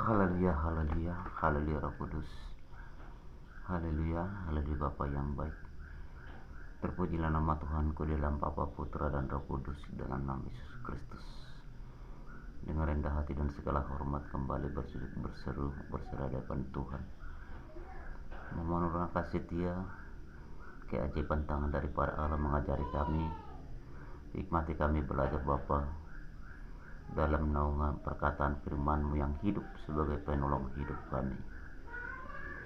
Haleluya, haleluya, haleluya Roh Kudus. Haleluya, haleluya Bapa yang baik. Terpujilah nama Tuhanku di dalam Bapa, Putra dan Roh Kudus, dalam nama Yesus Kristus. Dengan rendah hati dan segala hormat kembali bersujud berseru berserah di hadapan Tuhan. Memohon kasih setia, keajaiban tangan daripada Allah mengajari kami, hikmati kami belajar Bapa dalam naungan perkataan firman-Mu yang hidup sebagai penolong hidup kami.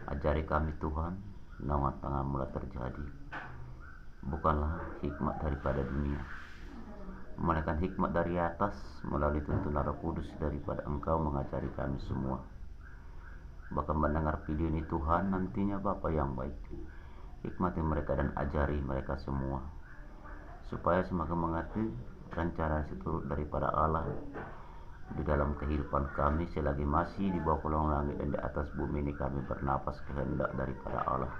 Ajari kami Tuhan, naungan tangan mula terjadi. Bukanlah hikmat daripada dunia, melainkan hikmat dari atas melalui tuntunan Roh Kudus daripada Engkau mengajari kami semua. Bahkan mendengar video ini Tuhan nantinya Bapa yang baik, hikmati mereka dan ajari mereka semua, supaya semakin mengerti rencana seturut daripada Allah di dalam kehidupan kami selagi masih di bawah kolong langit dan di atas bumi ini kami bernapas kehendak daripada Allah.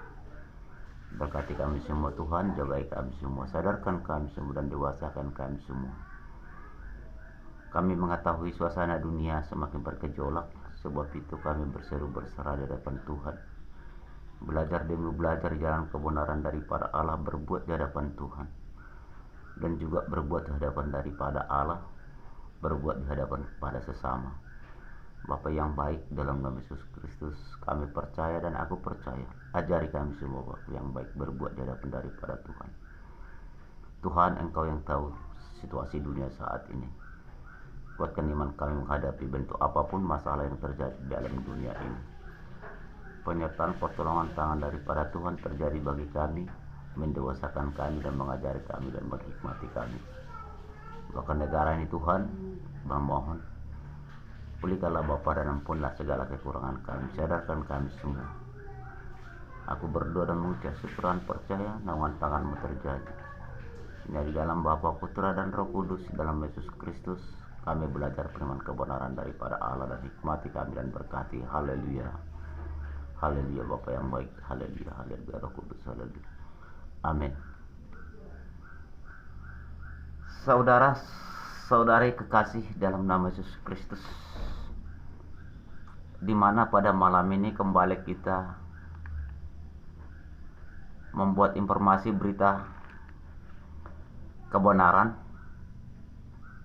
Berkati kami semua Tuhan, jagai kami semua, sadarkan kami semua dan dewasakan kami semua. Kami mengetahui suasana dunia semakin bergejolak, sebab itu kami berseru berserah di hadapan Tuhan. Belajar demi belajar jalan kebenaran daripada Allah, berbuat di hadapan Tuhan. Dan juga berbuat di hadapan daripada Allah, berbuat di hadapan kepada sesama. Bapa yang baik, dalam nama Yesus Kristus kami percaya dan aku percaya. Ajari kami semua Bapa yang baik berbuat di hadapan daripada Tuhan. Tuhan, Engkau yang tahu situasi dunia saat ini. Kuatkan iman kami menghadapi bentuk apapun masalah yang terjadi di dalam dunia ini. Penyertaan pertolongan tangan daripada Tuhan terjadi bagi kami, mendewasakan kami dan mengajari kami dan menghikmati kami. Bahkan negara ini Tuhan, memohon pulihkanlah Bapa dan ampunlah segala kekurangan kami, sadarkan kami semua. Aku berdoa dan mengucap syukur dan percaya naungan tangan-Mu terjadi. Ini di dalam Bapa, Putra dan Roh Kudus, dalam Yesus Kristus kami belajar firman kebenaran daripada Allah dan hikmati kami dan berkati. Haleluya, haleluya Bapa yang baik, haleluya, haleluya Roh Kudus, haleluya. Amin. Saudara-saudari kekasih dalam nama Yesus Kristus, di mana pada malam ini kembali kita membuat informasi berita kebenaran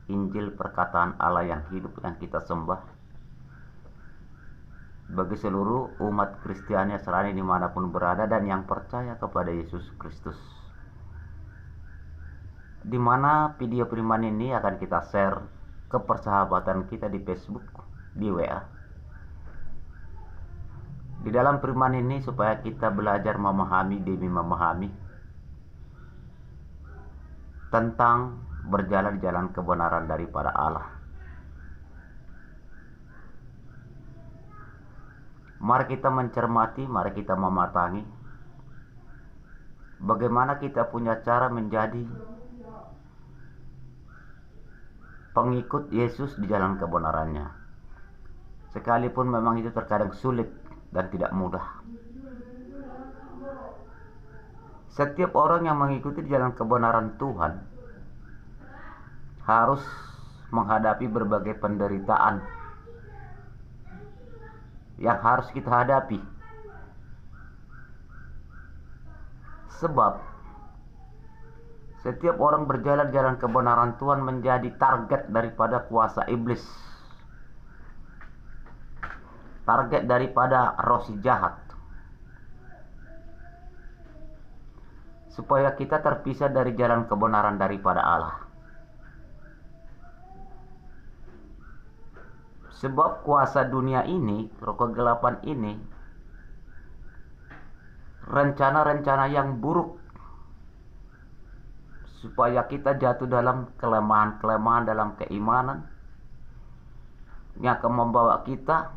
Injil perkataan Allah yang hidup yang kita sembah bagi seluruh umat Kristiani Nasrani dimanapun berada dan yang percaya kepada Yesus Kristus. Di mana video firman ini akan kita share ke persahabatan kita di Facebook, di WA. Di dalam firman ini supaya kita belajar memahami demi memahami tentang berjalan jalan kebenaran daripada Allah. Mari kita mencermati, mari kita mematangi bagaimana kita punya cara menjadi pengikut Yesus di jalan kebenarannya. Sekalipun memang itu terkadang sulit dan tidak mudah. Setiap orang yang mengikuti jalan kebenaran Tuhan harus menghadapi berbagai penderitaan yang harus kita hadapi. Sebab setiap orang berjalan jalan kebenaran Tuhan menjadi target daripada kuasa iblis, target daripada roh si jahat, supaya kita terpisah dari jalan kebenaran daripada Allah. Sebab kuasa dunia ini, roh kegelapan ini, rencana-rencana yang buruk supaya kita jatuh dalam kelemahan-kelemahan dalam keimanan yang akan membawa kita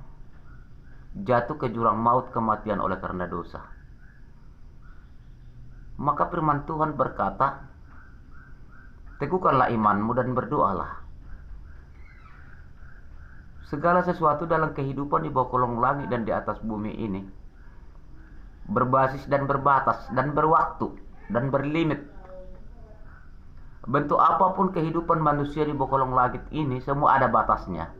jatuh ke jurang maut, kematian oleh karena dosa. Maka firman Tuhan berkata, teguhkanlah imanmu dan berdoalah. Segala sesuatu dalam kehidupan di bawah kolong langit dan di atas bumi ini berbasis dan berbatas dan berwaktu dan berlimit. Bentuk apapun kehidupan manusia di bawah kolong langit ini semua ada batasnya.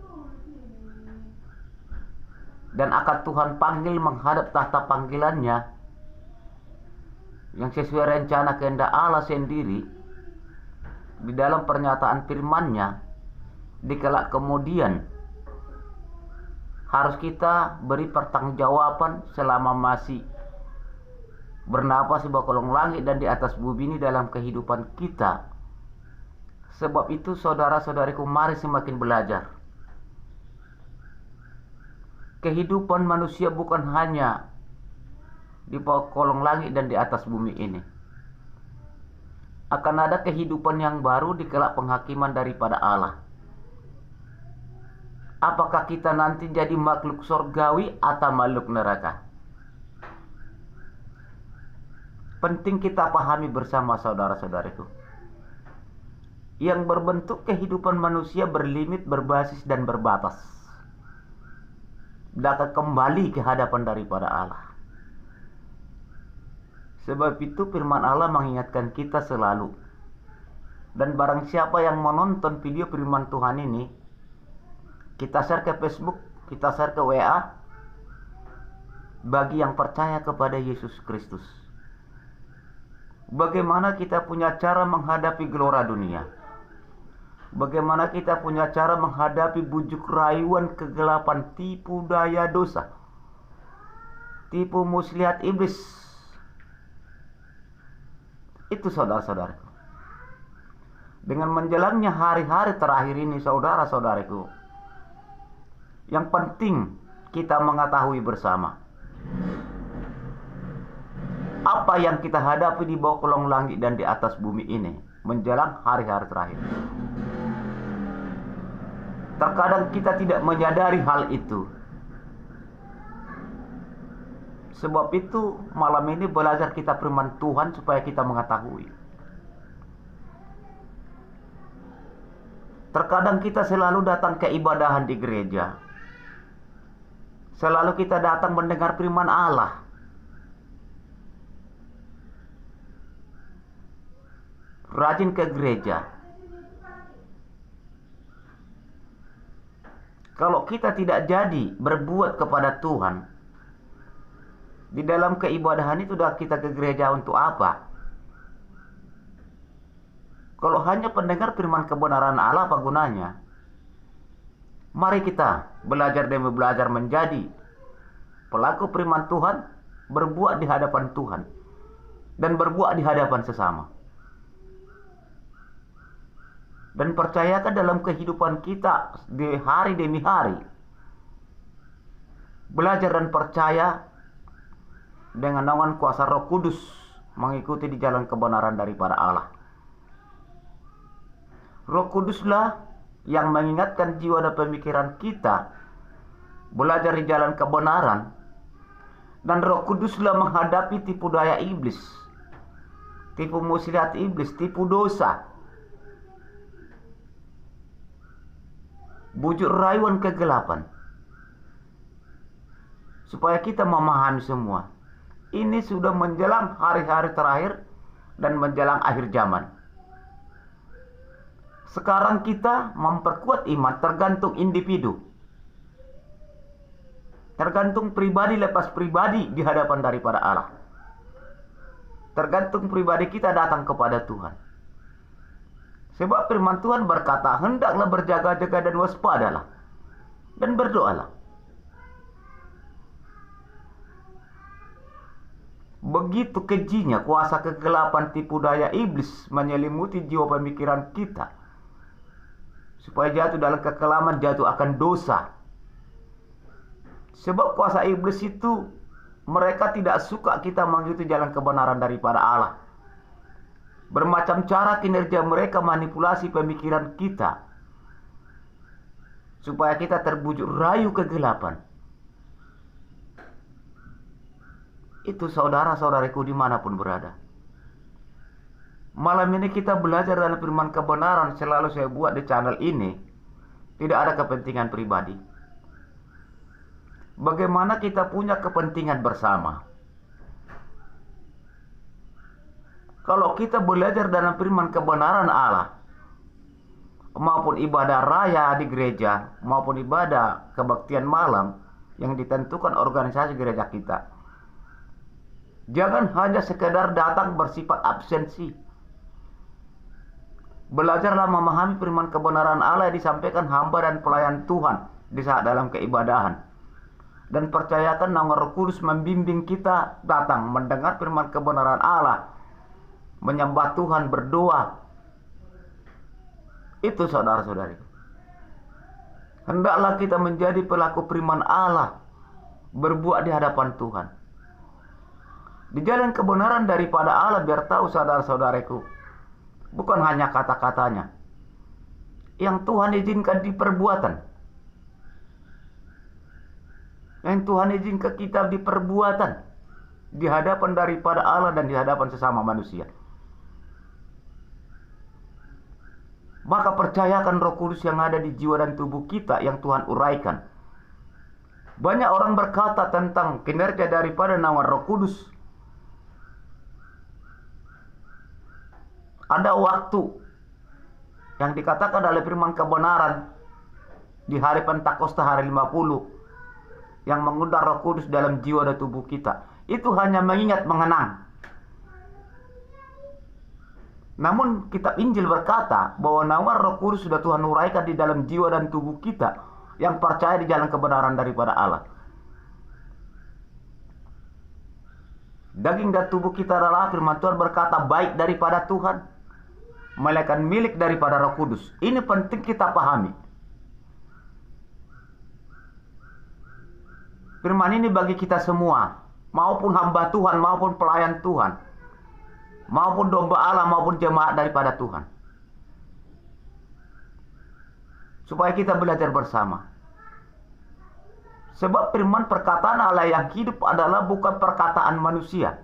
dan akan Tuhan panggil menghadap tahta panggilannya yang sesuai rencana kehendak Allah sendiri di dalam pernyataan firman-Nya, di kelak kemudian harus kita beri pertanggungjawaban selama masih bernapas di bawah kolong langit dan di atas bumi ini dalam kehidupan kita. Sebab itu saudara-saudariku, mari semakin belajar. Kehidupan manusia bukan hanya di bawah kolong langit dan di atas bumi ini. Akan ada kehidupan yang baru di kelak penghakiman daripada Allah. Apakah kita nanti jadi makhluk surgawi atau makhluk neraka? Penting kita pahami bersama saudara-saudariku. Yang berbentuk kehidupan manusia berlimit, berbasis, dan berbatas. Dapat kembali ke hadapan daripada Allah. Sebab itu firman Allah mengingatkan kita selalu. Dan barang siapa yang menonton video firman Tuhan ini, kita share ke Facebook, kita share ke WA, bagi yang percaya kepada Yesus Kristus. Bagaimana kita punya cara menghadapi gelora dunia? Bagaimana kita punya cara menghadapi bujuk rayuan kegelapan, tipu daya dosa, tipu muslihat iblis? Itu saudara-saudaraku. Dengan menjalaninya hari-hari terakhir ini, saudara-saudaraku, yang penting kita mengetahui bersama apa yang kita hadapi di bawah kolong langit dan di atas bumi ini menjelang hari-hari terakhir. Terkadang kita tidak menyadari hal itu. Sebab itu malam ini belajar kita firman Tuhan supaya kita mengetahui. Terkadang kita selalu datang ke ibadahan di gereja. Selalu kita datang mendengar firman Allah. Rajin ke gereja. Kalau kita tidak jadi berbuat kepada Tuhan, di dalam keibadahan itu sudah kita ke gereja untuk apa? Kalau hanya pendengar firman kebenaran Allah, apa gunanya? Mari kita belajar demi belajar menjadi pelaku firman Tuhan, berbuat di hadapan Tuhan, dan berbuat di hadapan sesama. Dan percayakan dalam kehidupan kita di hari demi hari. Belajar dan percaya dengan naungan kuasa Roh Kudus, mengikuti di jalan kebenaran daripada Allah. Roh Kuduslah yang mengingatkan jiwa dan pemikiran kita belajar di jalan kebenaran. Dan Roh Kuduslah menghadapi tipu daya iblis, tipu muslihat iblis, tipu dosa, bujuk rayuan kegelapan, supaya kita memahami semua. Ini sudah menjelang hari-hari terakhir dan menjelang akhir zaman. Sekarang kita memperkuat iman tergantung individu, tergantung pribadi lepas pribadi di hadapan daripada Allah. Tergantung pribadi kita datang kepada Tuhan. Sebab firman Tuhan berkata, hendaklah berjaga-jaga dan waspadalah, dan berdoalah. Begitu kejinya kuasa kegelapan tipu daya iblis menyelimuti jiwa pemikiran kita, supaya jatuh dalam kekelaman, jatuh akan dosa. Sebab kuasa iblis itu, mereka tidak suka kita mengikuti jalan kebenaran daripada Allah. Bermacam cara kinerja mereka manipulasi pemikiran kita, supaya kita terbujuk rayu kegelapan. Itu saudara-saudariku dimanapun berada. Malam ini kita belajar dalam firman kebenaran. Selalu saya buat di channel ini, tidak ada kepentingan pribadi. Bagaimana kita punya kepentingan bersama. Kalau kita belajar dalam firman kebenaran Allah, maupun ibadah raya di gereja, maupun ibadah kebaktian malam, yang ditentukan organisasi gereja kita. Jangan hanya sekedar datang bersifat absensi. Belajarlah memahami firman kebenaran Allah yang disampaikan hamba dan pelayan Tuhan di saat dalam keibadahan. Dan percayakan nama Roh Kudus membimbing kita datang mendengar firman kebenaran Allah, menyembah Tuhan, berdoa. Itu saudara-saudari. Hendaklah kita menjadi pelaku firman Allah, berbuat di hadapan Tuhan. Di jalan kebenaran daripada Allah, biar tahu saudara-saudariku, bukan hanya kata-katanya yang Tuhan izinkan di perbuatan, yang Tuhan izinkan kita di perbuatan, di hadapan daripada Allah dan di hadapan sesama manusia. Maka percayakan Roh Kudus yang ada di jiwa dan tubuh kita yang Tuhan uraikan. Banyak orang berkata tentang kinerja daripada nama Roh Kudus. Ada waktu yang dikatakan oleh firman kebenaran di hari Pentakosta hari 50 yang mengundang Roh Kudus dalam jiwa dan tubuh kita. Itu hanya mengingat, mengenang. Namun kitab Injil berkata bahwa nama Roh Kudus sudah Tuhan uraikan di dalam jiwa dan tubuh kita yang percaya di jalan kebenaran daripada Allah. Daging dan tubuh kita adalah, firman Tuhan berkata, baik daripada Tuhan, melainkan milik daripada Roh Kudus. Ini penting kita pahami. Firman ini bagi kita semua, maupun hamba Tuhan, maupun pelayan Tuhan, maupun domba Allah, maupun jemaat daripada Tuhan. Supaya kita belajar bersama. Sebab firman perkataan Allah yang hidup adalah bukan perkataan manusia,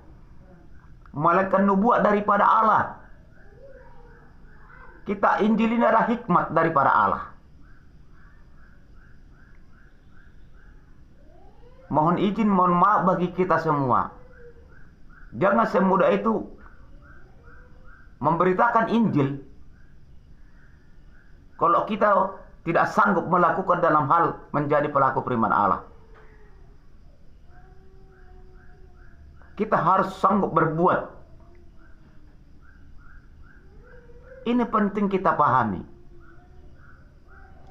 melainkan nubuat daripada Allah. Kita Injil ini adalah hikmat daripada Allah. Mohon izin, mohon maaf bagi kita semua. Jangan semudah itu memberitakan Injil kalau kita tidak sanggup melakukan dalam hal menjadi pelaku firman Allah. Kita harus sanggup berbuat. Ini penting kita pahami.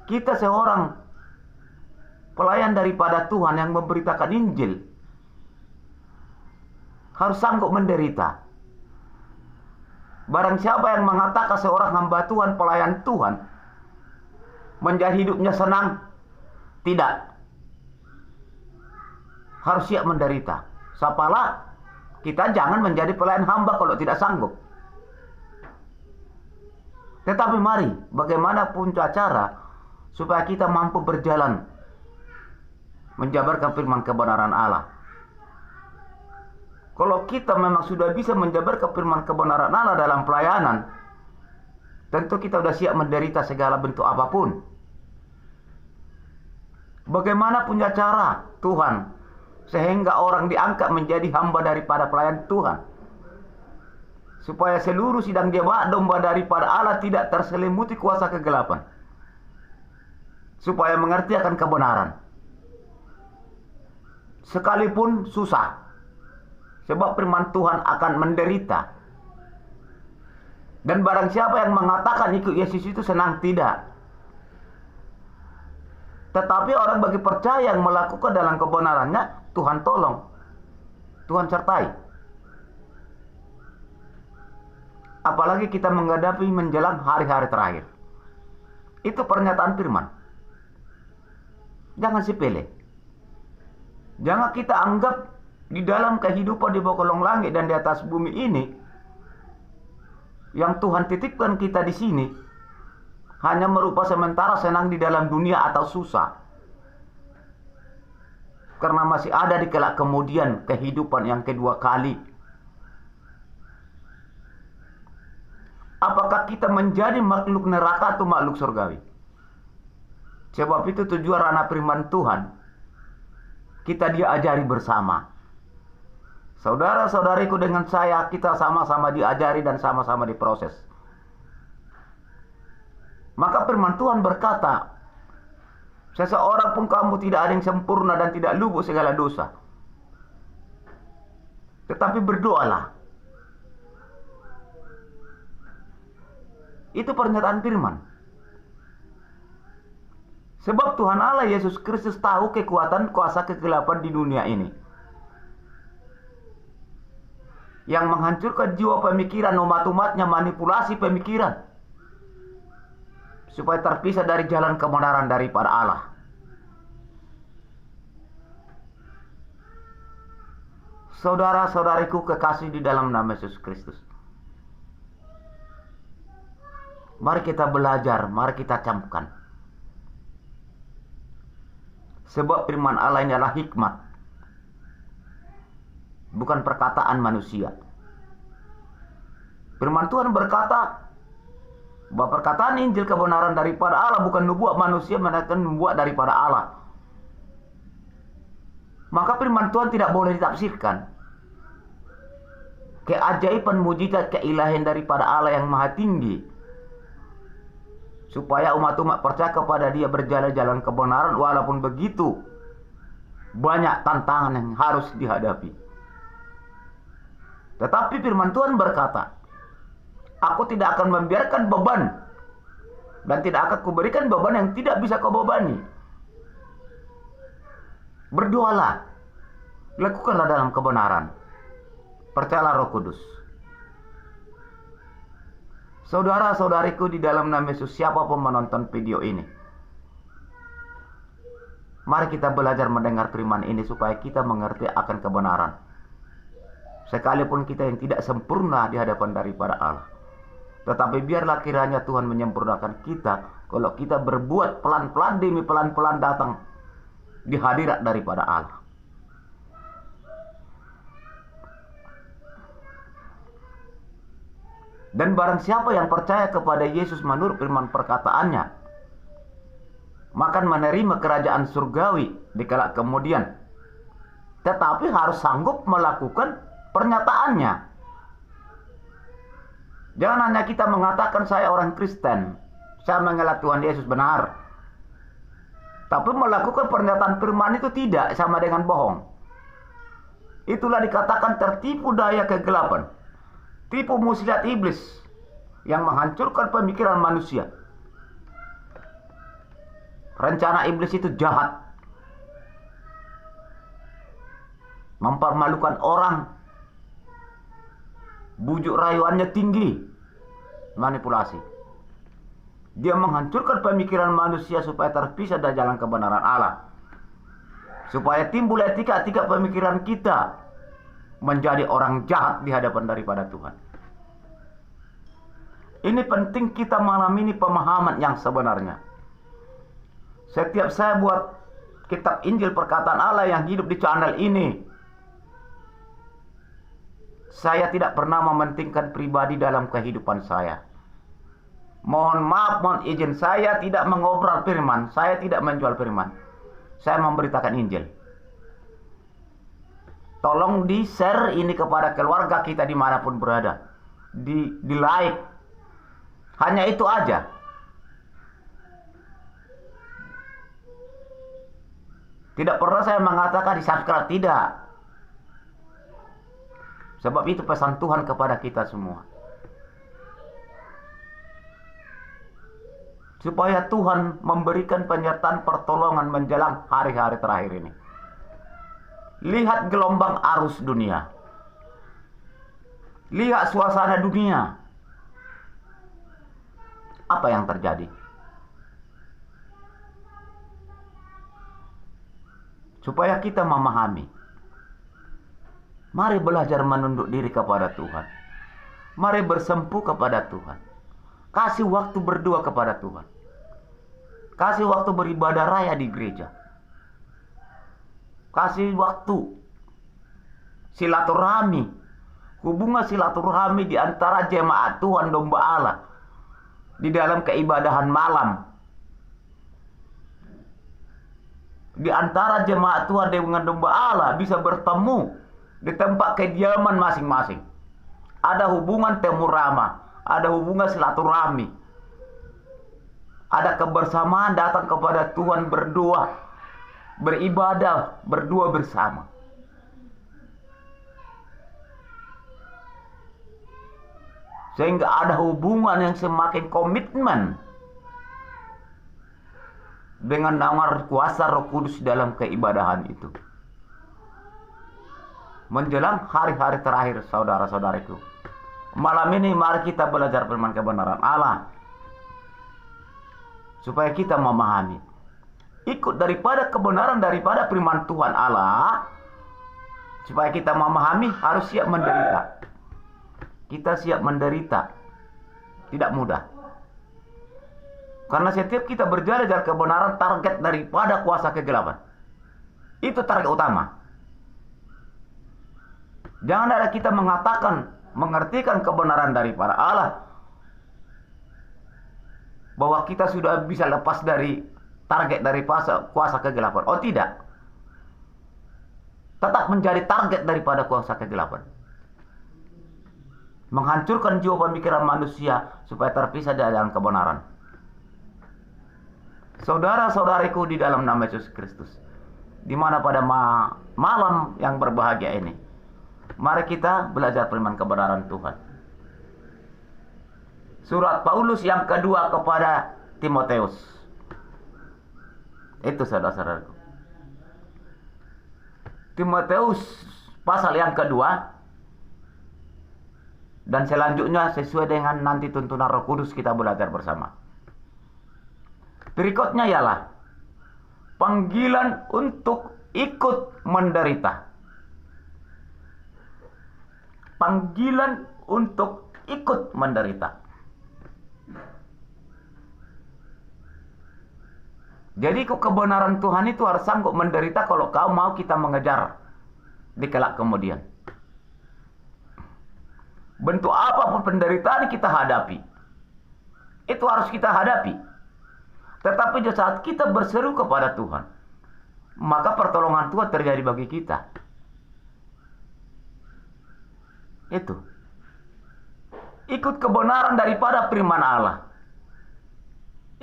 Kita seorang pelayan daripada Tuhan yang memberitakan Injil harus sanggup menderita. Barang siapa yang mengatakan seorang hamba Tuhan, pelayan Tuhan, menjadi hidupnya senang, tidak. Harus siap menderita. Sapalah kita jangan menjadi pelayan hamba kalau tidak sanggup. Tetapi mari, bagaimanapun cara supaya kita mampu berjalan menjabarkan firman kebenaran Allah. Kalau kita memang sudah bisa menjabarkan firman kebenaran Allah dalam pelayanan, tentu kita sudah siap menderita segala bentuk apapun. Bagaimana punya cara Tuhan sehingga orang diangkat menjadi hamba daripada pelayan Tuhan, supaya seluruh sidang jemaat domba daripada Allah tidak terselimuti kuasa kegelapan, supaya mengerti akan kebenaran. Sekalipun susah, sebab firman Tuhan akan menderita. Dan barang siapa yang mengatakan ikut Yesus itu senang, tidak. Tetapi orang bagi percaya yang melakukan dalam kebenarannya, Tuhan tolong, Tuhan sertai. Apalagi kita menghadapi menjelang hari-hari terakhir. Itu pernyataan firman. Jangan sepele. Jangan kita anggap di dalam kehidupan di bawah kolong langit dan di atas bumi ini, yang Tuhan titipkan kita di sini, hanya merupa sementara senang di dalam dunia atau susah. Karena masih ada di kelak kemudian kehidupan yang kedua kali. Apakah kita menjadi makhluk neraka atau makhluk surgawi? Sebab itu tujuan ranah firman Tuhan kita diajari bersama. Saudara-saudariku, dengan saya kita sama-sama diajari dan sama-sama diproses. Maka firman Tuhan berkata Seseorang pun kamu tidak ada yang sempurna dan tidak luput segala dosa. Tetapi berdoalah. Itu pernyataan firman. Sebab Tuhan Allah Yesus Kristus tahu kekuatan kuasa kegelapan di dunia ini, yang menghancurkan jiwa pemikiran umat-umatnya, manipulasi pemikiran, supaya terpisah dari jalan kebenaran daripada Allah. Saudara-saudariku kekasih di dalam nama Yesus Kristus, mari kita belajar, mari kita camkan. Sebab firman Allah ini adalah hikmat, bukan perkataan manusia. Firman Tuhan berkata bahwa perkataan Injil kebenaran daripada Allah, bukan nubuat manusia, melainkan nubuat daripada Allah. Maka firman Tuhan tidak boleh ditafsirkan. Keajaiban, mujizat, keilahian daripada Allah yang maha tinggi, supaya umat-umat percaya kepada Dia, berjalan-jalan kebenaran. Walaupun begitu banyak tantangan yang harus dihadapi, tetapi firman Tuhan berkata, aku tidak akan membiarkan beban, dan tidak akan kuberikan beban yang tidak bisa kau bebani. Berdoalah, lakukanlah dalam kebenaran, percayalah Roh Kudus. Saudara-saudariku di dalam nama Yesus, siapapun menonton video ini, mari kita belajar mendengar firman ini supaya kita mengerti akan kebenaran. Sekalipun kita yang tidak sempurna di hadapan daripada Allah, tetapi biarlah kiranya Tuhan menyempurnakan kita kalau kita berbuat pelan-pelan demi pelan-pelan datang di hadirat daripada Allah. Dan barang siapa yang percaya kepada Yesus menurut firman perkataannya, maka menerima kerajaan surgawi di kala kemudian. Tetapi harus sanggup melakukan pernyataannya. Jangan hanya kita mengatakan saya orang Kristen, saya mengenal Tuhan Yesus benar, tapi melakukan pernyataan firman itu tidak, sama dengan bohong. Itulah dikatakan tertipu daya kegelapan, tipu muslihat iblis yang menghancurkan pemikiran manusia. Rencana iblis itu jahat, mempermalukan orang, bujuk rayuannya tinggi, manipulasi. Dia menghancurkan pemikiran manusia supaya terpisah dari jalan kebenaran Allah, supaya timbul etika-etika pemikiran kita menjadi orang jahat di hadapan daripada Tuhan. Ini penting kita malam ini pemahaman yang sebenarnya. Setiap saya buat kitab Injil perkataan Allah yang hidup di channel ini, saya tidak pernah mementingkan pribadi dalam kehidupan saya. Mohon maaf, mohon izin, saya tidak mengobrol firman, saya tidak menjual firman. Saya memberitakan Injil. Tolong di-share ini kepada keluarga kita dimanapun berada. Di-like. Hanya itu aja. Tidak pernah saya mengatakan di-subscribe, tidak. Sebab itu pesan Tuhan kepada kita semua. Supaya Tuhan memberikan penyertaan pertolongan menjelang hari-hari terakhir ini. Lihat gelombang arus dunia. Lihat suasana dunia. Apa yang terjadi? Supaya kita memahami. Mari belajar menunduk diri kepada Tuhan. Mari bersempuh kepada Tuhan. Kasih waktu berdoa kepada Tuhan. Kasih waktu beribadah raya di gereja. Kasih waktu silaturahmi, hubungan silaturahmi di antara jemaat Tuhan domba Allah di dalam keibadahan malam, di antara jemaat Tuhan dengan domba Allah bisa bertemu di tempat kediaman masing-masing. Ada hubungan temu ramah, ada hubungan silaturahmi, ada kebersamaan datang kepada Tuhan, berdoa, beribadah, berdua bersama. Sehingga ada hubungan yang semakin komitmen dengan naungan kuasa Roh Kudus dalam keibadahan itu. Menjelang hari-hari terakhir, saudara-saudariku, malam ini mari kita belajar firman kebenaran Allah, supaya kita memahami, ikut daripada kebenaran daripada firman Tuhan Allah, supaya kita memahami harus siap menderita. Kita siap menderita, tidak mudah. Karena setiap kita berjalan jalan kebenaran, target daripada kuasa kegelapan. Itu target utama. Jangan ada kita mengatakan, mengertikan kebenaran daripada Allah, bahwa kita sudah bisa lepas dari target dari kuasa kegelapan. Oh tidak. Tetap menjadi target daripada kuasa kegelapan. Menghancurkan jiwa pemikiran manusia supaya terpisah dari jalan kebenaran. Saudara-saudariku di dalam nama Yesus Kristus, di mana pada malam yang berbahagia ini, mari kita belajar firman kebenaran Tuhan. Surat Paulus yang kedua kepada Timoteus. Itu saudara-saudaraku. Timoteus pasal yang kedua. Dan selanjutnya sesuai dengan nanti tuntunan Roh Kudus kita belajar bersama. Berikutnya ialah panggilan untuk ikut menderita. Panggilan untuk ikut menderita. Jadi kebenaran Tuhan itu harus sanggup menderita kalau kau mau kita mengejar di kelak kemudian. Bentuk apapun penderitaan kita hadapi, itu harus kita hadapi. Tetapi di saat kita berseru kepada Tuhan, maka pertolongan Tuhan terjadi bagi kita. Itu. Ikut kebenaran daripada firman Allah.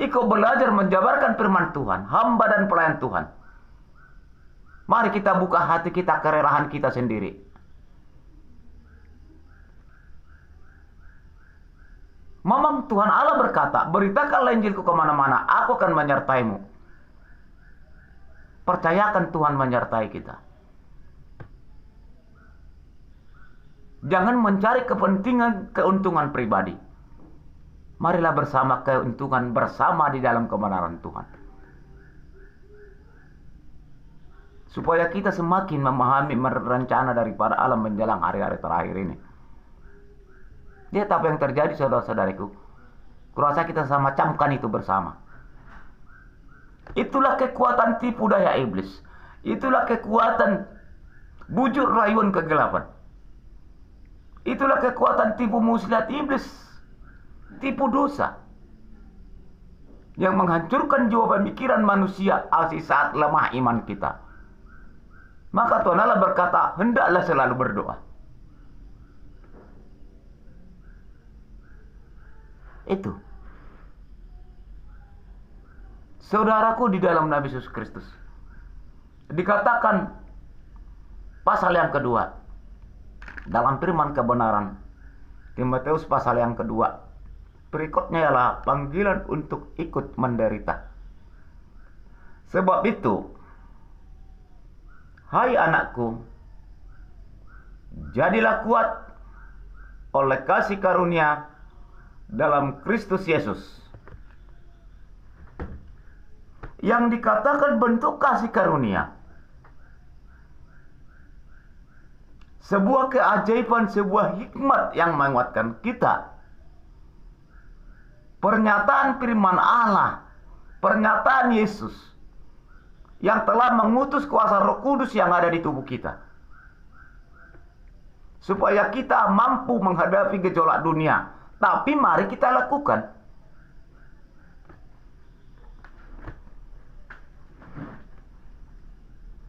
Ikut belajar menjabarkan firman Tuhan, hamba dan pelayan Tuhan. Mari kita buka hati kita, kerelaan kita sendiri. Memang Tuhan Allah berkata, beritakanlah Injilku kemana-mana, aku akan menyertaimu. Percayakan Tuhan menyertai kita. Jangan mencari kepentingan, keuntungan pribadi. Marilah bersama keuntungan bersama di dalam kebenaran Tuhan. Supaya kita semakin memahami rencana daripada Allah menjelang hari-hari terakhir ini. Lihat apa yang terjadi saudara-saudariku. Kurasa kita sama camkan itu bersama. Itulah kekuatan tipu daya iblis. Itulah kekuatan bujuk rayuan kegelapan. Itulah kekuatan tipu muslihat iblis. Tipu dosa. Yang menghancurkan jiwa pemikiran manusia di saat lemah iman kita. Maka Tuhan Allah berkata, hendaklah selalu berdoa. Itu. Saudaraku di dalam Nabi Yesus Kristus. Dikatakan pasal yang kedua. Dalam firman kebenaran. Timoteus pasal yang kedua. Berikutnya ialah panggilan untuk ikut menderita. Sebab itu, hai anakku, jadilah kuat oleh kasih karunia dalam Kristus Yesus. Yang dikatakan bentuk kasih karunia, sebuah keajaiban, sebuah hikmat yang menguatkan kita. Pernyataan firman Allah, pernyataan Yesus yang telah mengutus kuasa Roh Kudus yang ada di tubuh kita, supaya kita mampu menghadapi gejolak dunia. Tapi mari kita lakukan.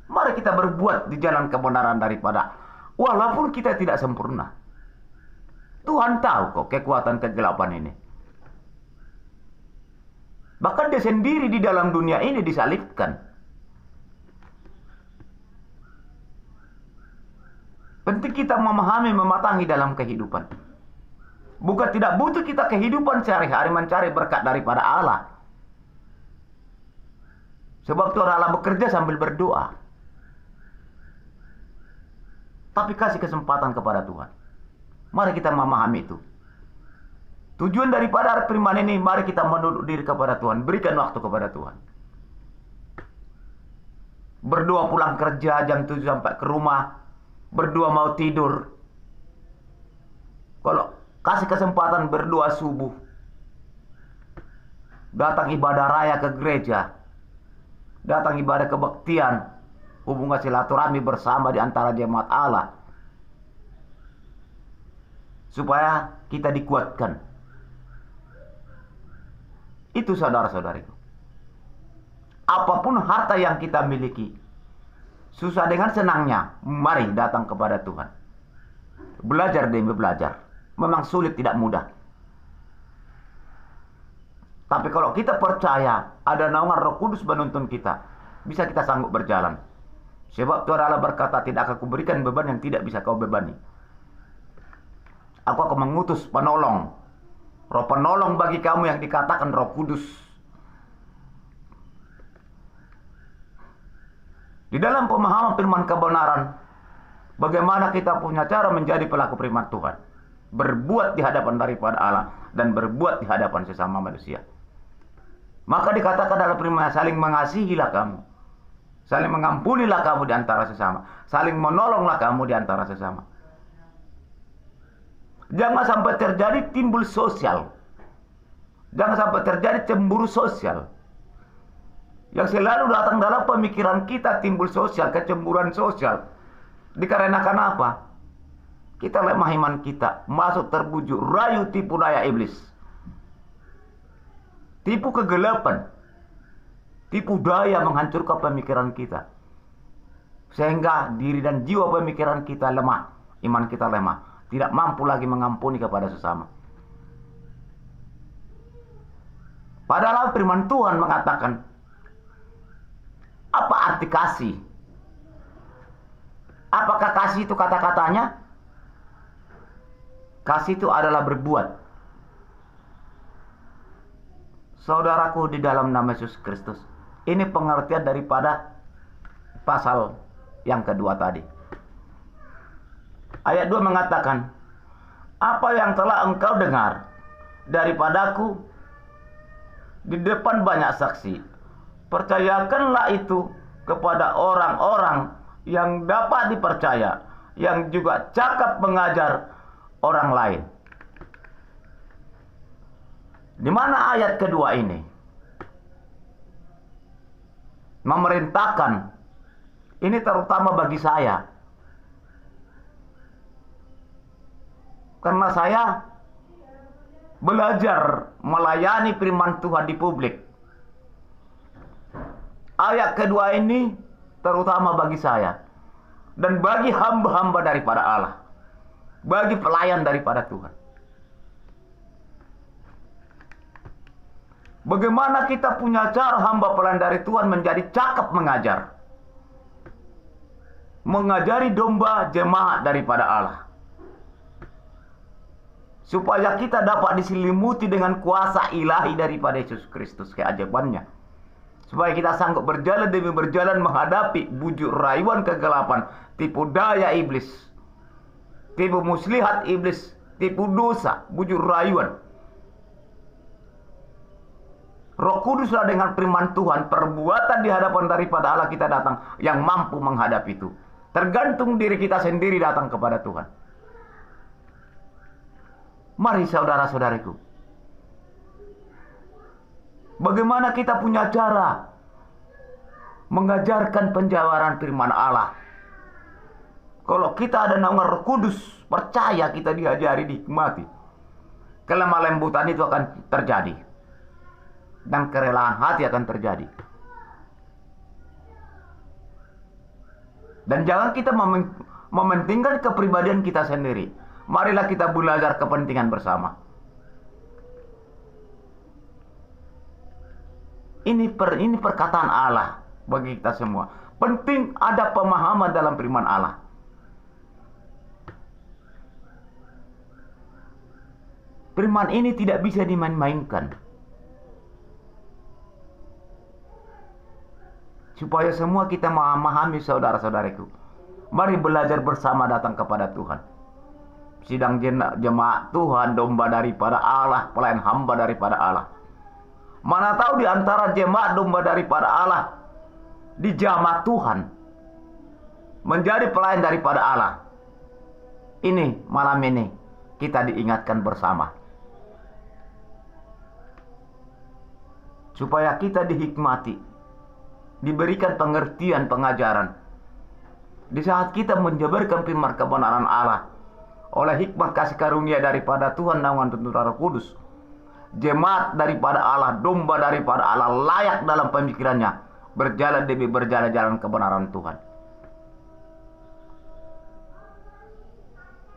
Mari kita berbuat di jalan kebenaran daripada, walaupun kita tidak sempurna. Tuhan tahu kok kekuatan kegelapan ini. Bahkan dia sendiri di dalam dunia ini disalibkan. Penting kita memahami, mematangi dalam kehidupan. Bukan tidak butuh kita kehidupan sehari-hari mencari berkat daripada Allah. Sebab Tuhan Allah bekerja sambil berdoa. Tapi kasih kesempatan kepada Tuhan. Mari kita memahami itu. Tujuan daripada hari firman ini, mari kita menunduk diri kepada Tuhan. Berikan waktu kepada Tuhan. Berdoa pulang kerja jam 7 sampai ke rumah. Berdoa mau tidur. Kalau kasih kesempatan berdoa subuh. Datang ibadah raya ke gereja. Datang ibadah kebaktian. Hubungan silaturahmi bersama di antara jemaat Allah. Supaya kita dikuatkan. Itu saudara-saudariku. Apapun harta yang kita miliki, susah dengan senangnya, mari datang kepada Tuhan. Belajar demi belajar. Memang sulit, tidak mudah. Tapi kalau kita percaya ada naungan Roh Kudus menuntun kita, bisa kita sanggup berjalan. Sebab Tuhan Allah berkata, tidak akan kuberikan beban yang tidak bisa kau bebani. Aku akan mengutus penolong. Roh penolong bagi kamu yang dikatakan Roh Kudus. Di dalam pemahaman firman kebenaran, bagaimana kita punya cara menjadi pelaku firman Tuhan. Berbuat di hadapan daripada Allah dan berbuat di hadapan sesama manusia. Maka dikatakan dalam firman, saling mengasihilah kamu. Saling mengampunilah kamu di antara sesama. Saling menolonglah kamu di antara sesama. Jangan sampai terjadi timbul sosial. Jangan sampai terjadi cemburu sosial. Yang selalu datang dalam pemikiran kita timbul sosial, kecemburuan sosial. Dikarenakan apa? Kita lemah iman kita, masuk terbujuk, rayu tipu daya iblis. Tipu kegelapan. Tipu daya menghancurkan pemikiran kita. Sehingga diri dan jiwa pemikiran kita lemah. Iman kita lemah. Tidak mampu lagi mengampuni kepada sesama. Padahal firman Tuhan mengatakan, apa arti kasih? Apakah kasih itu kata-katanya? Kasih itu adalah berbuat. Saudaraku di dalam nama Yesus Kristus. Ini pengertian daripada pasal yang kedua tadi. Ayat 2 mengatakan, apa yang telah engkau dengar daripadaku di depan banyak saksi, percayakanlah itu kepada orang-orang yang dapat dipercaya, yang juga cakap mengajar orang lain. Di mana ayat kedua ini memerintahkan, ini terutama bagi saya. Karena saya belajar melayani firman Tuhan di publik. Ayat kedua ini terutama bagi saya. Dan bagi hamba-hamba daripada Allah. Bagi pelayan daripada Tuhan. Bagaimana kita punya cara hamba pelayan dari Tuhan menjadi cakap mengajar. Mengajari domba jemaat daripada Allah. Supaya kita dapat diselimuti dengan kuasa ilahi daripada Yesus Kristus, keajaibannya. Supaya kita sanggup berjalan demi berjalan menghadapi bujuk rayuan kegelapan, tipu daya iblis, tipu muslihat iblis, tipu dosa, bujuk rayuan. Roh Kuduslah dengan firman Tuhan, perbuatan di hadapan daripada Allah kita datang yang mampu menghadapi itu. Tergantung diri kita sendiri datang kepada Tuhan. Mari saudara-saudariku. Bagaimana kita punya cara mengajarkan penjabaran firman Allah. Kalau kita ada naungan Roh Kudus, percaya kita diajari, dihikmati. Kelemah lembutan itu akan terjadi. Dan kerelaan hati akan terjadi. Dan jangan kita mementingkan kepribadian kita sendiri. Marilah kita belajar kepentingan bersama. Ini perkataan Allah bagi kita semua. Penting ada pemahaman dalam firman Allah. Firman ini tidak bisa dimain-mainkan. Supaya semua kita memahami, saudara-saudariku, mari belajar bersama datang kepada Tuhan. Sidang jemaat Tuhan, domba daripada Allah, pelayan hamba daripada Allah. Mana tahu di antara jemaat domba daripada Allah, di jamaah Tuhan, menjadi pelayan daripada Allah. Ini malam ini kita diingatkan bersama. Supaya kita dihikmati, diberikan pengertian pengajaran. Di saat kita menjabarkan firman kebenaran Allah, oleh hikmat kasih karunia daripada Tuhan naungan tuntunan Roh Kudus, jemaat daripada Allah, domba daripada Allah layak dalam pemikirannya berjalan demi berjalan jalan kebenaran Tuhan.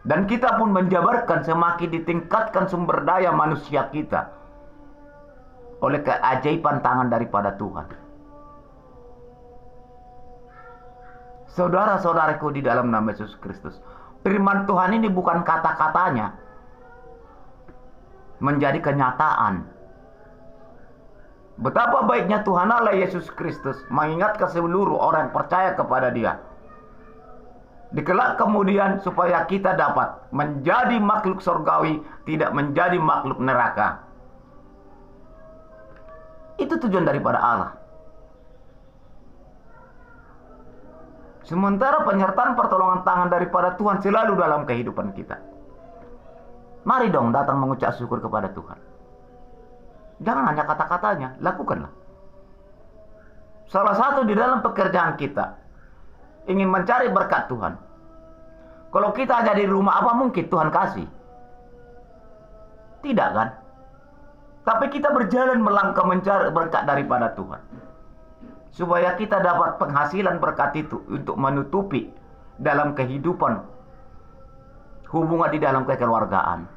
Dan kita pun menjabarkan semakin ditingkatkan sumber daya manusia kita oleh keajaiban tangan daripada Tuhan. Saudara-saudaraku di dalam nama Yesus Kristus, firman Tuhan ini bukan kata-katanya, menjadi kenyataan. Betapa baiknya Tuhan Allah Yesus Kristus mengingatkan seluruh orang yang percaya kepada Dia. Dikelak kemudian supaya kita dapat menjadi makhluk surgawi, tidak menjadi makhluk neraka. Itu tujuan daripada Allah. Sementara penyertaan pertolongan tangan daripada Tuhan selalu dalam kehidupan kita. Mari dong datang mengucap syukur kepada Tuhan. Jangan hanya kata-katanya, lakukanlah. Salah satu di dalam pekerjaan kita, ingin mencari berkat Tuhan. Kalau kita hanya di rumah, apa mungkin Tuhan kasih? Tidak kan? Tapi kita berjalan melangkah mencari berkat daripada Tuhan. Supaya kita dapat penghasilan berkat itu untuk menutupi dalam kehidupan hubungan di dalam kekeluargaan.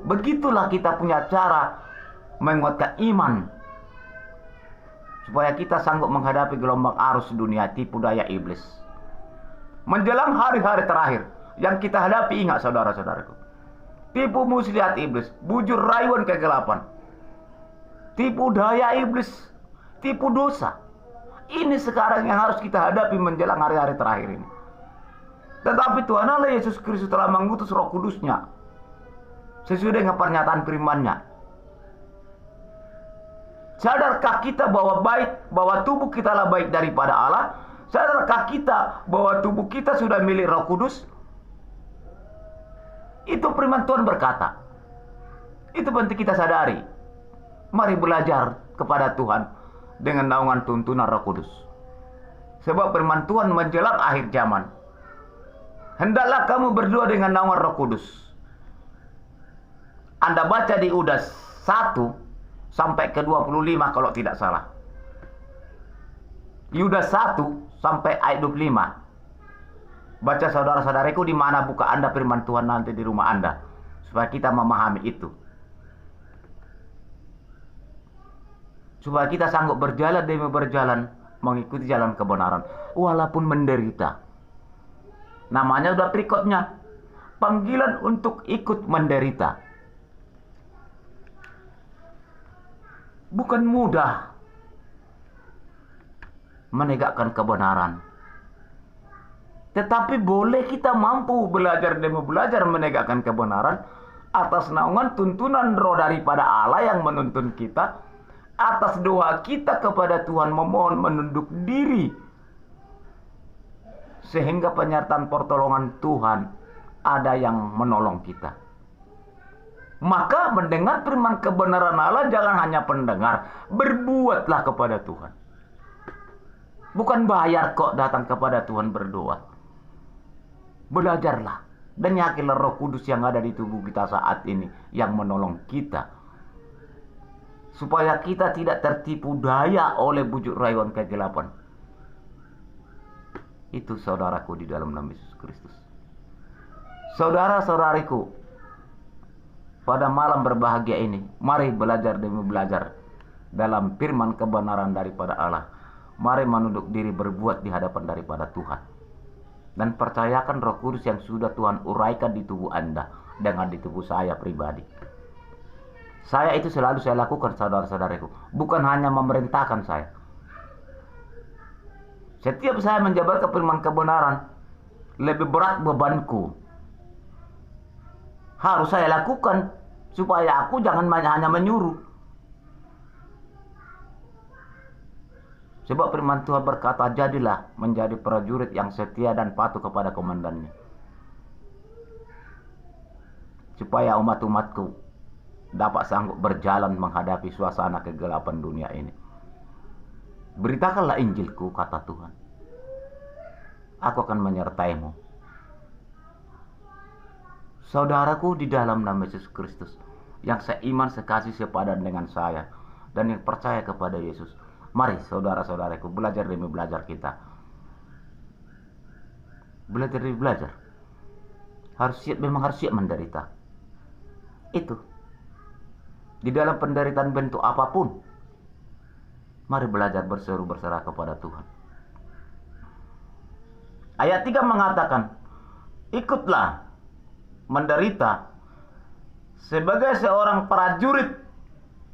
Begitulah kita punya cara menguatkan iman. Supaya kita sanggup menghadapi gelombang arus dunia tipu daya iblis. Menjelang hari-hari terakhir yang kita hadapi, ingat saudara-saudaraku. Tipu muslihat iblis, bujur rayuan kegelapan, tipu daya iblis, tipu dosa. Ini sekarang yang harus kita hadapi menjelang hari-hari terakhir ini. Tetapi Tuhan Allah Yesus Kristus telah mengutus Roh Kudus-Nya sesuai dengan pernyataan firman-Nya. Sadarkah kita bahwa tubuh kita lah baik daripada Allah? Sadarkah kita bahwa tubuh kita sudah milik Roh Kudus? Itu firman Tuhan berkata. Itu penting kita sadari. Mari belajar kepada Tuhan dengan naungan tuntunan Roh Kudus. Sebab firman Tuhan menjelang akhir zaman. Hendaklah kamu berdoa dengan naungan Roh Kudus. Anda baca di Yudas 1 sampai ke 25 kalau tidak salah. Yudas 1 sampai ayat 25. Baca saudara-saudariku di mana buka Anda firman Tuhan nanti di rumah Anda. Supaya kita memahami itu. Supaya kita sanggup berjalan demi berjalan mengikuti jalan kebenaran. Walaupun menderita. Namanya udah berikutnya. Panggilan untuk ikut menderita. Bukan mudah menegakkan kebenaran. Tetapi boleh kita mampu belajar demi belajar menegakkan kebenaran atas naungan tuntunan roh daripada Allah yang menuntun kita, atas doa kita kepada Tuhan memohon menunduk diri, sehingga penyertaan pertolongan Tuhan ada yang menolong kita. Maka mendengar firman kebenaran Allah jangan hanya pendengar, berbuatlah kepada Tuhan. Bukan bayar kok datang kepada Tuhan berdoa. Belajarlah dan yakinlah Roh Kudus yang ada di tubuh kita saat ini yang menolong kita. Supaya kita tidak tertipu daya oleh bujuk rayuan kegelapan. Itu saudaraku di dalam nama Yesus Kristus. Saudara-saudariku, pada malam berbahagia ini, mari belajar demi belajar dalam firman kebenaran daripada Allah. Mari menunduk diri berbuat di hadapan daripada Tuhan. Dan percayakan Roh Kudus yang sudah Tuhan uraikan di tubuh Anda dengan di tubuh saya pribadi. Saya itu selalu saya lakukan, saudara-saudaraku. Bukan hanya memerintahkan saya. Setiap saya menjabarkan firman kebenaran, lebih berat bebanku. Harus saya lakukan supaya aku jangan hanya menyuruh. Sebab firman Tuhan berkata, jadilah menjadi prajurit yang setia dan patuh kepada komandannya. Supaya umat-umatku dapat sanggup berjalan menghadapi suasana kegelapan dunia ini. Beritakanlah Injilku, kata Tuhan. Aku akan menyertaimu. Saudaraku di dalam nama Yesus Kristus, yang seiman, sekasih, sepadan dengan saya, dan yang percaya kepada Yesus. Mari saudara-saudaraku, belajar demi belajar kita. Belajar demi belajar. Memang harus siap menderita. Itu. Di dalam penderitaan bentuk apapun, mari belajar berseru berserah kepada Tuhan. Ayat 3 mengatakan, ikutlah menderita sebagai seorang prajurit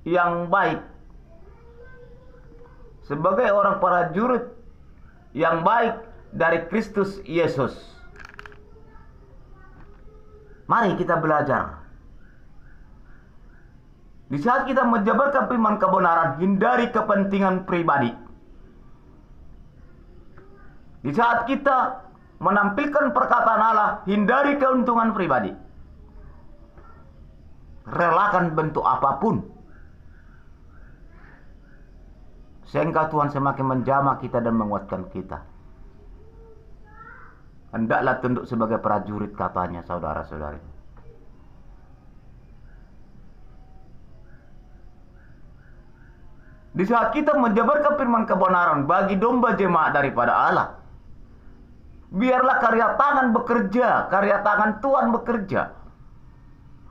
yang baik. Sebagai orang prajurit yang baik dari Kristus Yesus. Mari kita belajar. Di saat kita menjabarkan firman kebenaran, hindari kepentingan pribadi. Di saat kita menampilkan perkataan Allah, hindari keuntungan pribadi. Relakan bentuk apapun. Sehingga Tuhan semakin menjamah kita dan menguatkan kita. Hendaklah tunduk sebagai prajurit, katanya, saudara-saudari. Di saat kita menjabarkan firman kebenaran bagi domba jemaat daripada Allah, biarlah karya tangan bekerja, karya tangan Tuhan bekerja.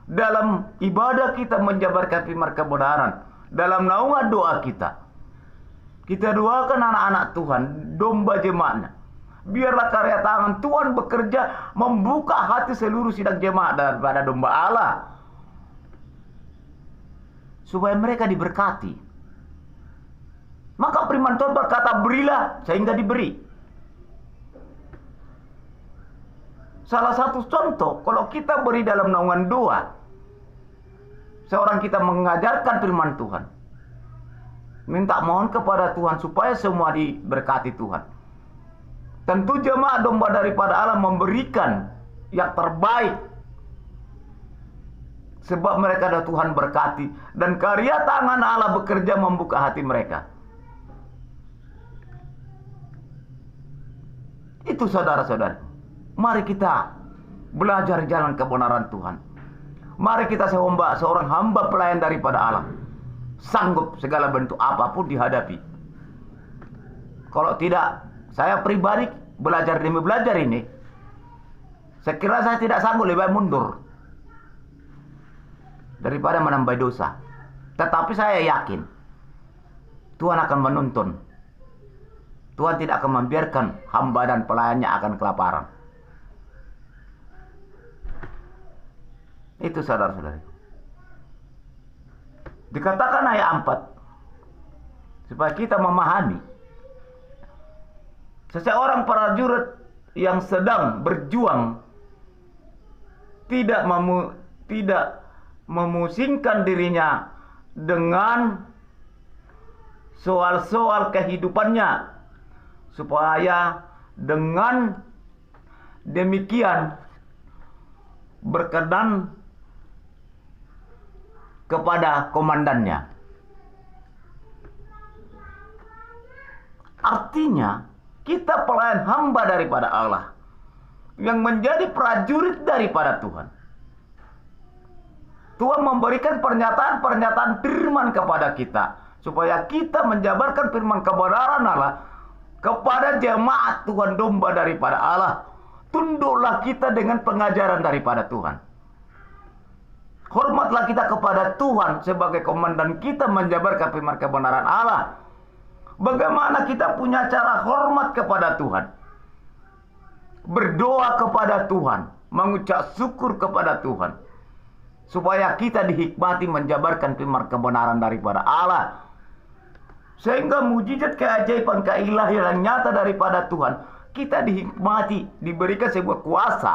Dalam ibadah kita menjabarkan firman kebenaran, dalam naungan doa kita. Kita doakan anak-anak Tuhan, domba jemaatnya. Biarlah karya tangan Tuhan bekerja, membuka hati seluruh sidang jemaat daripada domba Allah. Supaya mereka diberkati. Maka firman Tuhan berkata, berilah sehingga diberi. Salah satu contoh, kalau kita beri dalam naungan doa, seorang kita mengajarkan firman Tuhan, minta mohon kepada Tuhan supaya semua diberkati Tuhan. Tentu jemaat domba daripada Allah memberikan yang terbaik. Sebab mereka adalah Tuhan berkati. Dan karya tangan Allah bekerja membuka hati mereka. Itu saudara-saudara. Mari kita belajar jalan kebenaran Tuhan. Mari kita seorang hamba pelayan daripada Allah. Sanggup segala bentuk apapun dihadapi. Kalau tidak, saya pribadi belajar demi belajar ini, sekira saya tidak sanggup, lebih baik mundur daripada menambah dosa. Tetapi saya yakin Tuhan akan menuntun. Tuhan tidak akan membiarkan hamba dan pelayannya akan kelaparan. Itu saudara-saudari. Dikatakan ayat 4 supaya kita memahami, seseorang prajurit yang sedang berjuang tidak memusingkan dirinya dengan soal-soal kehidupannya, supaya dengan demikian berkenan kepada komandannya. Artinya, kita pelayan hamba daripada Allah yang menjadi prajurit daripada Tuhan. Tuhan memberikan pernyataan-pernyataan firman kepada kita supaya kita menjabarkan firman kebenaran Allah kepada jemaat Tuhan domba daripada Allah. Tunduklah kita dengan pengajaran daripada Tuhan. Hormatlah kita kepada Tuhan sebagai komandan kita menjabarkan firman kebenaran Allah. Bagaimana kita punya cara hormat kepada Tuhan? Berdoa kepada Tuhan, mengucap syukur kepada Tuhan, supaya kita dihikmati menjabarkan firman kebenaran daripada Allah, sehingga mujizat keajaiban keilahian yang nyata daripada Tuhan kita dihikmati, diberikan sebuah kuasa.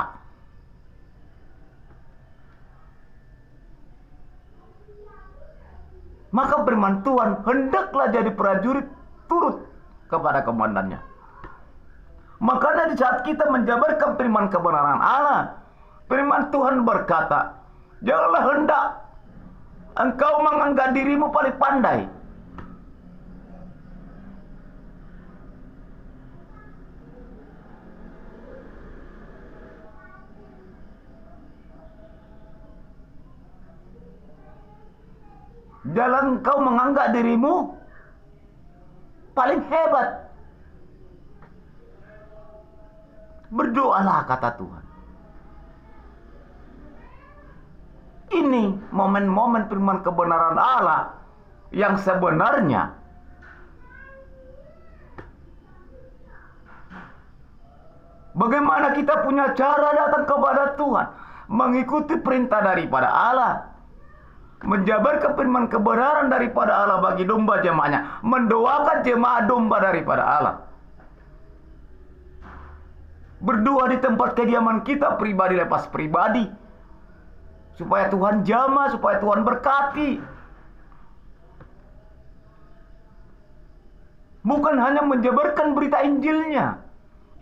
Maka firman Tuhan hendaklah jadi prajurit turut kepada komandannya. Makanya di saat kita menjabarkan firman kebenaran Allah, firman Tuhan berkata, janganlah hendak engkau menganggap dirimu paling pandai. Jangan engkau menganggap dirimu paling hebat. Berdoalah, kata Tuhan. Ini momen-momen firman kebenaran Allah yang sebenarnya bagaimana kita punya cara datang kepada Tuhan, mengikuti perintah daripada Allah, menjabarkan firman kebenaran daripada Allah bagi domba jemaahnya, mendoakan jemaah domba daripada Allah. Berdoa di tempat kediaman kita pribadi lepas pribadi, supaya Tuhan jamah, supaya Tuhan berkati. Bukan hanya menjabarkan berita Injilnya,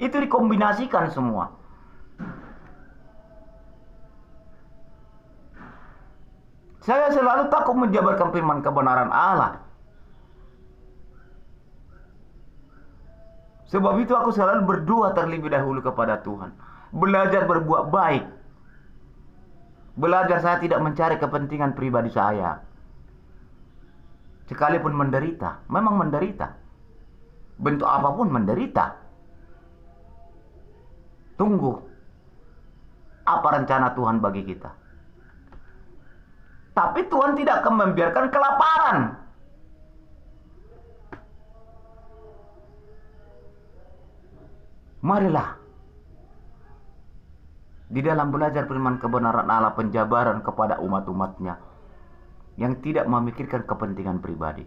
itu dikombinasikan semua. Saya selalu takut menjabarkan firman kebenaran Allah. Sebab itu aku selalu berdoa terlebih dahulu kepada Tuhan. Belajar berbuat baik. Belajar saya tidak mencari kepentingan pribadi saya. Sekalipun menderita, memang menderita. Bentuk apapun menderita. Tunggu apa rencana Tuhan bagi kita. Tapi Tuhan tidak akan membiarkan kelaparan. Marilah di dalam belajar firman kebenaran Allah, penjabaran kepada umat-umatnya yang tidak memikirkan kepentingan pribadi.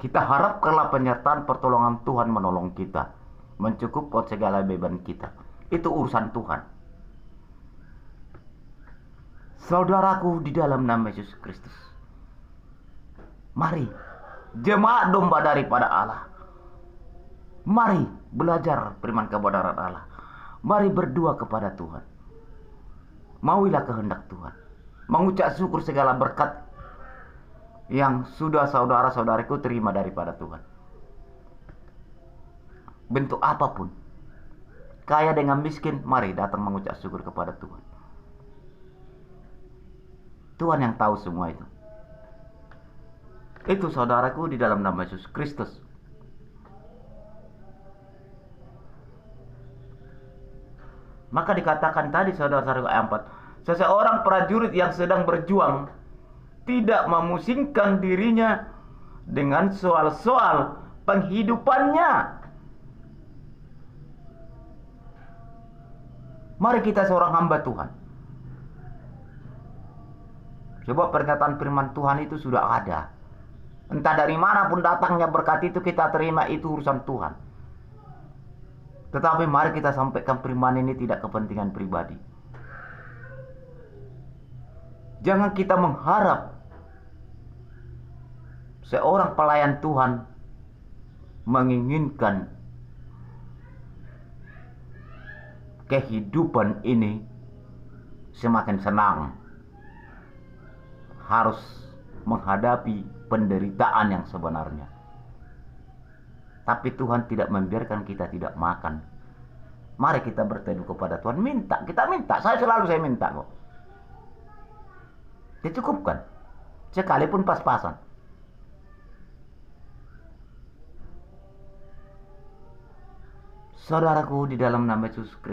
Kita harapkanlah penyertaan pertolongan Tuhan menolong kita, mencukupkan segala beban kita. Itu urusan Tuhan. Saudaraku di dalam nama Yesus Kristus, mari jemaat domba daripada Allah, mari belajar firman kebenaran Allah. Mari berdoa kepada Tuhan. Mauilah kehendak Tuhan. Mengucap syukur segala berkat yang sudah saudara-saudariku terima daripada Tuhan. Bentuk apapun, kaya dengan miskin, mari datang mengucap syukur kepada Tuhan. Tuhan yang tahu semua itu. Itu saudaraku di dalam nama Yesus Kristus. Maka dikatakan tadi saudara-saudara ayat 4, seseorang prajurit yang sedang berjuang tidak memusingkan dirinya dengan soal-soal penghidupannya. Mari kita seorang hamba Tuhan. Sebab pernyataan firman Tuhan itu sudah ada. Entah dari manapun datangnya berkat itu kita terima, itu urusan Tuhan. Tetapi mari kita sampaikan firman ini tidak kepentingan pribadi. Jangan kita mengharap seorang pelayan Tuhan menginginkan kehidupan ini semakin senang. Harus menghadapi penderitaan yang sebenarnya. Tapi Tuhan tidak membiarkan kita tidak makan. Mari kita berteduh kepada Tuhan. Minta, kita minta. Saya minta kok. Dicukupkan. Sekalipun pas-pasan. Saudaraku di dalam nama Yesus Kristus.